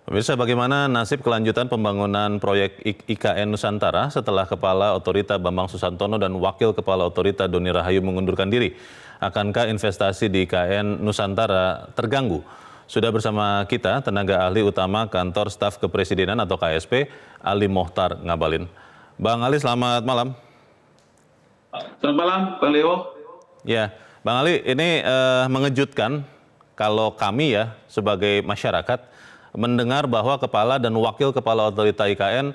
Pemirsa, bagaimana nasib kelanjutan pembangunan proyek IKN Nusantara setelah Kepala Otorita Bambang Susantono dan Wakil Kepala Otorita Doni Rahayu mengundurkan diri? Akankah investasi di IKN Nusantara terganggu? Sudah bersama kita tenaga ahli utama Kantor Staf Kepresidenan atau KSP, Ali Mohtar Ngabalin. Bang Ali, selamat malam. Selamat malam, Bang Leo. Ya, Bang Ali, ini mengejutkan kalau kami ya sebagai masyarakat mendengar bahwa Kepala dan Wakil Kepala Otorita IKN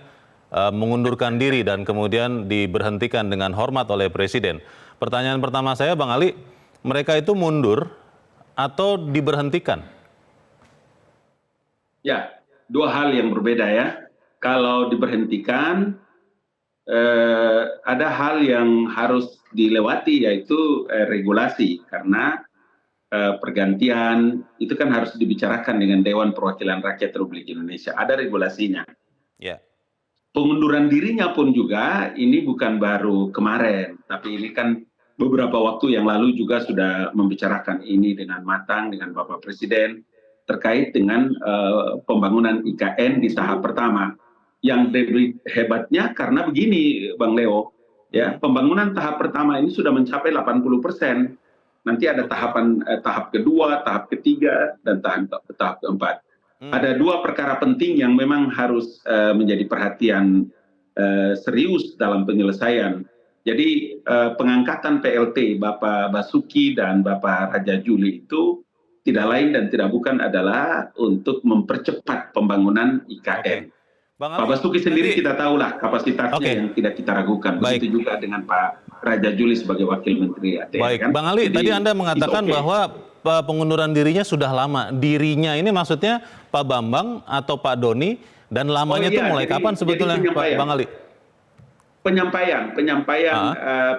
mengundurkan diri dan kemudian diberhentikan dengan hormat oleh Presiden. Pertanyaan pertama saya, Bang Ali, mereka itu mundur atau diberhentikan? Ya, dua hal yang berbeda ya. Kalau diberhentikan, ada hal yang harus dilewati yaitu regulasi, karena pergantian itu kan harus dibicarakan dengan Dewan Perwakilan Rakyat Republik Indonesia. Ada regulasinya. Ya. Pengunduran dirinya pun juga ini bukan baru kemarin, tapi ini kan beberapa waktu yang lalu juga sudah membicarakan ini dengan matang dengan Bapak Presiden terkait dengan pembangunan IKN di tahap pertama. Yang hebatnya karena begini, Bang Leo, ya, pembangunan tahap pertama ini sudah mencapai 80%. Nanti ada tahap kedua, tahap ketiga, dan tahap keempat. Ada dua perkara penting yang memang harus menjadi perhatian serius dalam penyelesaian. Jadi pengangkatan PLT Bapak Basuki dan Bapak Raja Juli itu tidak lain dan tidak bukan adalah untuk mempercepat pembangunan IKN. Pak Basuki sendiri kita tahulah kapasitasnya yang tidak kita ragukan. Begitu juga dengan Pak Raja Juli sebagai Wakil Menteri ATM. Baik, kan? Bang Ali, jadi, tadi Anda mengatakan bahwa pengunduran dirinya sudah lama. Dirinya ini maksudnya Pak Bambang atau Pak Doni, dan lamanya itu mulai kapan sebetulnya, Pak Bang Ali? Penyampaian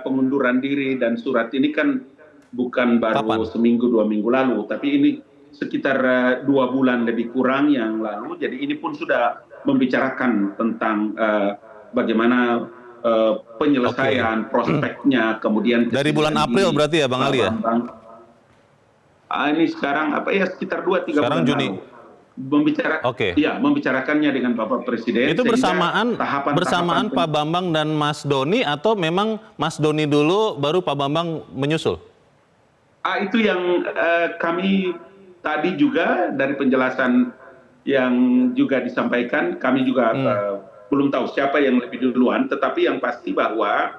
pengunduran diri dan surat ini kan bukan baru seminggu, 2 minggu lalu, tapi ini sekitar 2 bulan lebih kurang yang lalu. Jadi ini pun sudah membicarakan tentang bagaimana penyelesaian prospeknya, kemudian dari bulan April berarti ya, Bang Ali ya? Ini sekarang sekitar 2-3 bulan Juni. Membicarakannya dengan Bapak Presiden. Itu bersamaan Pak Bambang dan Mas Doni, atau memang Mas Doni dulu baru Pak Bambang menyusul? Itu yang kami tadi juga dari penjelasan yang juga disampaikan, kami juga belum tahu siapa yang lebih duluan, tetapi yang pasti bahwa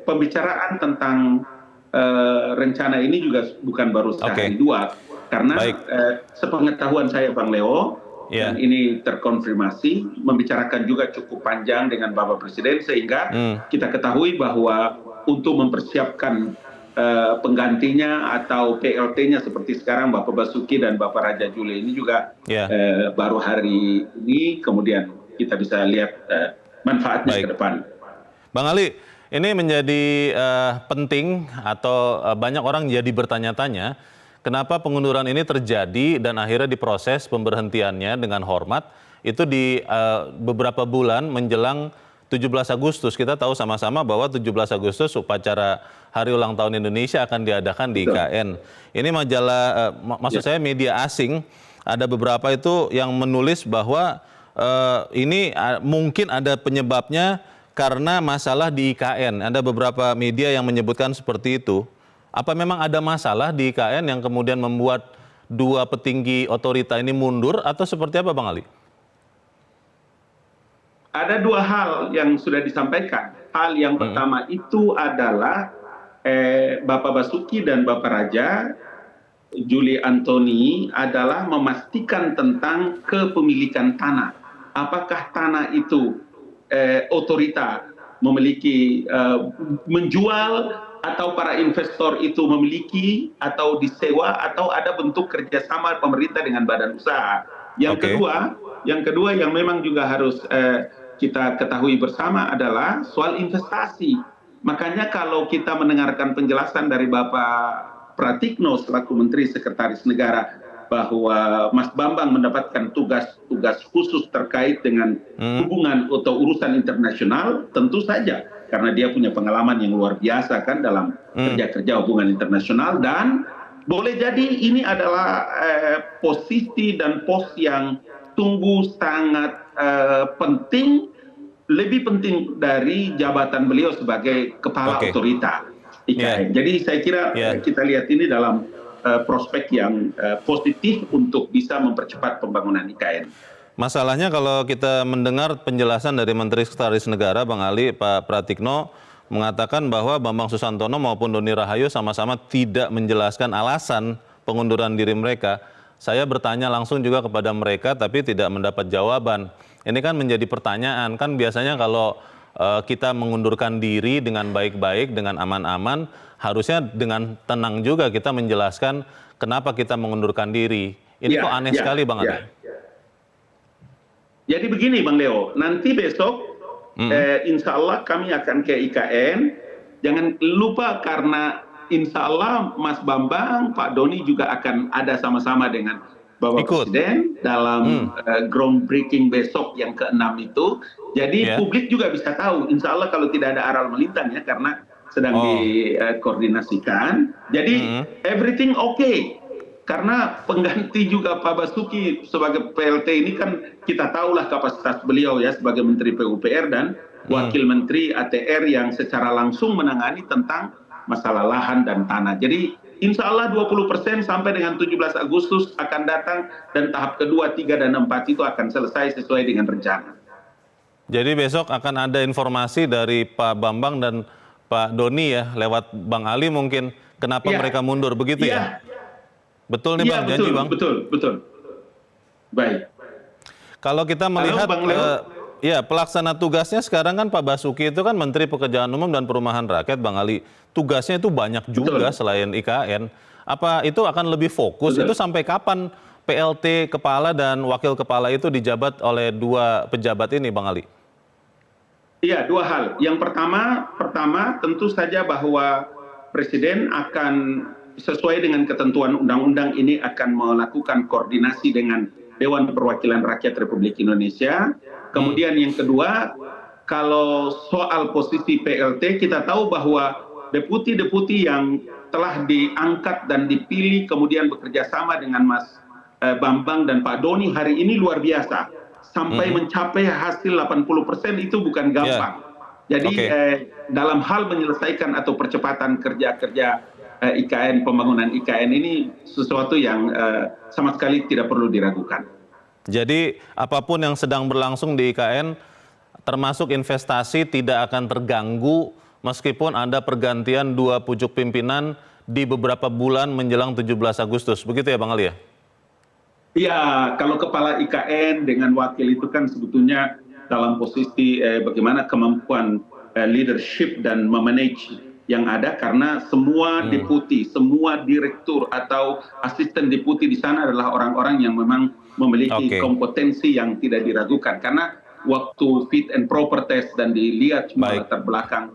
pembicaraan tentang rencana ini juga bukan baru sehari dua, karena sepengetahuan saya, Bang Leo, dan ini terkonfirmasi, membicarakan juga cukup panjang dengan Bapak Presiden, sehingga kita ketahui bahwa untuk mempersiapkan penggantinya atau PLT-nya seperti sekarang Bapak Basuki dan Bapak Raja Juli ini juga baru hari ini, kemudian kita bisa lihat manfaatnya ke depan. Bang Ali, ini menjadi penting atau banyak orang jadi bertanya-tanya kenapa pengunduran ini terjadi dan akhirnya diproses pemberhentiannya dengan hormat itu di beberapa bulan menjelang 17 Agustus. Kita tahu sama-sama bahwa 17 Agustus upacara Hari Ulang Tahun Indonesia akan diadakan di IKN. Ini majalah, maksud saya media asing, ada beberapa itu yang menulis bahwa ini mungkin ada penyebabnya karena masalah di IKN. Ada beberapa media yang menyebutkan seperti itu. Apa memang ada masalah di IKN yang kemudian membuat dua petinggi otorita ini mundur, atau seperti apa, Bang Ali? Ada dua hal yang sudah disampaikan. Hal yang pertama itu adalah Bapak Basuki dan Bapak Raja Juli Antoni adalah memastikan tentang kepemilikan tanah. Apakah tanah itu otorita memiliki, menjual, atau para investor itu memiliki atau disewa, atau ada bentuk kerjasama pemerintah dengan badan usaha. Yang kedua yang memang juga harus kita ketahui bersama adalah soal investasi. Makanya kalau kita mendengarkan penjelasan dari Bapak Pratikno selaku Menteri Sekretaris Negara bahwa Mas Bambang mendapatkan tugas khusus terkait dengan hubungan atau urusan internasional, tentu saja karena dia punya pengalaman yang luar biasa kan dalam kerja-kerja hubungan internasional, dan boleh jadi ini adalah posisi dan pos yang sungguh sangat penting, lebih penting dari jabatan beliau sebagai kepala Oke. otorita Ya, IKN. Jadi saya kira ya. kita lihat ini dalam prospek yang positif untuk bisa mempercepat pembangunan IKN. Masalahnya kalau kita mendengar penjelasan dari Menteri Sekretaris Negara Bang Ali, Pak Pratikno mengatakan bahwa Bambang Susantono maupun Doni Rahayu sama-sama tidak menjelaskan alasan pengunduran diri mereka. Saya bertanya langsung juga kepada mereka tapi tidak mendapat jawaban. Ini kan menjadi pertanyaan, kan biasanya kalau kita mengundurkan diri dengan baik-baik, dengan aman-aman, harusnya dengan tenang juga kita menjelaskan kenapa kita mengundurkan diri. Ini kok aneh sekali Bang Ali. Jadi begini Bang Leo, nanti besok insya Allah kami akan ke IKN. Jangan lupa karena insya Allah Mas Bambang, Pak Doni juga akan ada sama-sama dengan Bapak Presiden dalam groundbreaking besok yang ke-6 itu. Jadi publik juga bisa tahu, insya Allah kalau tidak ada aral melintang ya, karena sedang dikoordinasikan. Jadi everything okay. Karena pengganti juga Pak Basuki sebagai PLT ini kan kita tahulah kapasitas beliau ya sebagai Menteri PUPR dan Wakil Menteri ATR yang secara langsung menangani tentang masalah lahan dan tanah. Jadi insya Allah 20% sampai dengan 17 Agustus akan datang dan tahap kedua, 3 dan 4 itu akan selesai sesuai dengan rencana. Jadi besok akan ada informasi dari Pak Bambang dan Pak Doni ya lewat Bang Ali mungkin kenapa mereka mundur begitu ya? Betul nih Bang, janji Bang. Betul. Baik. Kalau kita melihat ya pelaksana tugasnya sekarang kan Pak Basuki itu kan Menteri Pekerjaan Umum dan Perumahan Rakyat Bang Ali. Tugasnya itu banyak juga selain IKN. Apa itu akan lebih fokus? Itu sampai kapan PLT kepala dan wakil kepala itu dijabat oleh dua pejabat ini Bang Ali? Iya, dua hal. Yang pertama tentu saja bahwa Presiden akan sesuai dengan ketentuan undang-undang ini akan melakukan koordinasi dengan Dewan Perwakilan Rakyat Republik Indonesia. Kemudian yang kedua, kalau soal posisi PLT, kita tahu bahwa deputi-deputi yang telah diangkat dan dipilih kemudian bekerja sama dengan Mas Bambang dan Pak Doni hari ini luar biasa. Sampai mencapai hasil 80% itu bukan gampang. Jadi dalam hal menyelesaikan atau percepatan kerja-kerja IKN, pembangunan IKN ini sesuatu yang sama sekali tidak perlu diragukan. Jadi apapun yang sedang berlangsung di IKN, termasuk investasi tidak akan terganggu meskipun ada pergantian dua pucuk pimpinan di beberapa bulan menjelang 17 Agustus. Begitu ya Bang Ali ya? Iya, kalau kepala IKN dengan wakil itu kan sebetulnya dalam posisi bagaimana kemampuan leadership dan memanage yang ada karena semua deputi, semua direktur atau asisten deputi di sana adalah orang-orang yang memang memiliki kompetensi yang tidak diragukan. Karena waktu fit and proper test dan dilihat semua latar belakang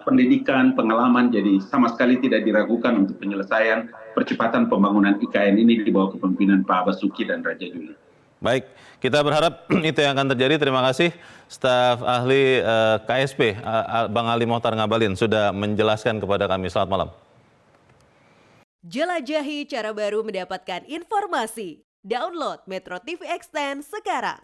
pendidikan, pengalaman, jadi sama sekali tidak diragukan untuk penyelesaian percepatan pembangunan IKN ini di bawah kepemimpinan Pak Basuki dan Raja Juli. Baik, kita berharap itu yang akan terjadi. Terima kasih staf ahli KSP, Bang Ali Mohtar Ngabalin, sudah menjelaskan kepada kami. Selamat malam. Jelajahi cara baru mendapatkan informasi. Download Metro TV Extend sekarang.